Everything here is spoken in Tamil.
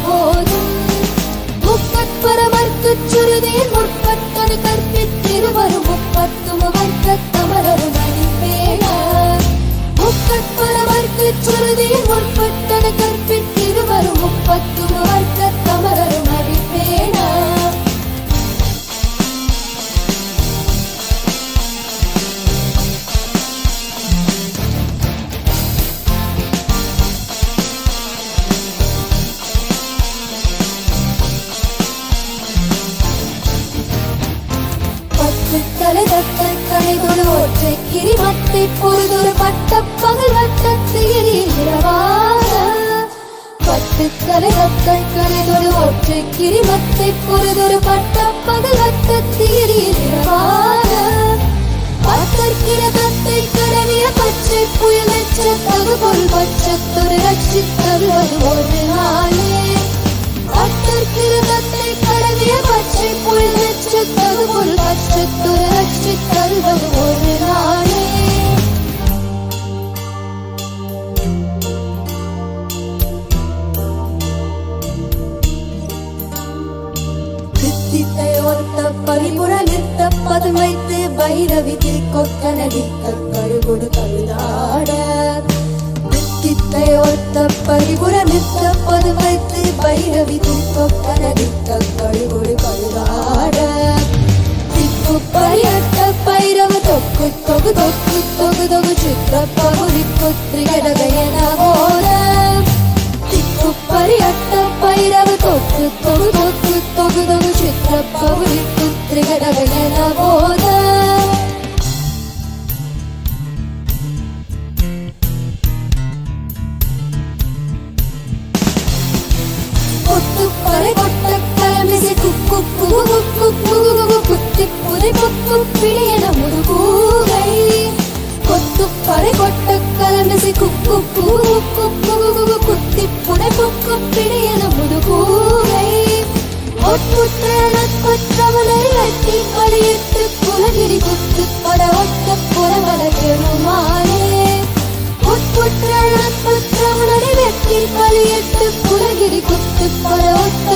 போதும். முக்கட்பரமர்க்குச் சுருதியின் முற்பட்டது கற்பித்திருவரும் முப்பத்தும் வர்க்கத் தமரரும் அடிப்பேனார். முக்கட்பரமர்க்குச் சுருதியின் முற்பட்டது கற்பித்திருவரும் முப்பத்தும் வர்க்கத் தமரரும் அடிப்பேனார். கலைதொரு ஒற்றை கிரிமத்தை பொழுதொரு பட்டப்பகல் வட்டத்தில் இரவாக. கலைதொரு ஒற்றை கிரிமத்தை பொழுதொரு பட்டப்பகல் வட்டத்தில் இரவாக. பத்தற்கிரதத்தை கடவிய பச்சை புயல் நச்சத்தகு பொருள் பட்சத்தொரு ரட்சித்தருவது ஒரு நாளே. பத்தற்கிரதத்தை கடவிய பச்சை புயல் நச்சத்தகு பொருள் பட்சத்தொரு ரட்சித்தருவது ஒரு நாளே. கித்தித்தை ஒத்த பரிபுற நிறுத்த பதம் வைத்து பைரவி கொக்க நடிக்க கருகுடு கழுதாட. கித்தித்தை ஒத்த பரிபுற நிறுத்த பதம் வைத்து பைரவி கொக்க நடிக்க கருகுடு கழுதாட. திக்கு பரியட்ட பைரவ தொக்கு தொகு தொக்கு தொகு தொகு சித்திர பகுதி கொத்திரிகடகையன போத. திக்கு பரியட்ட பைரவ தொக்கு தொகு தொக்கு தொகு தொகு சித்திர பகுதி கொத்திரிகடகையன போத. கொத்துப்பறை கொட்ட கலமிசை குக்கு குகு குக்கு குகு குத்தி புதை பொக்கு பிடியன முதுகூகை. கொத்துப்பறை கொட்ட கலமிசை குக்கு குகு குகு குத்தி புதை பொக்கு பிடியன முதுகூகை. ஒட்டுற்றவனை வெட்டி பலியிட்டு குலகிரி குத்து பட ஒட்ட புறவல பெருமானே. ஒட்டுற்றவனை வெட்டி பலியிட்டு குலகிரி குத்து பட ஒட்ட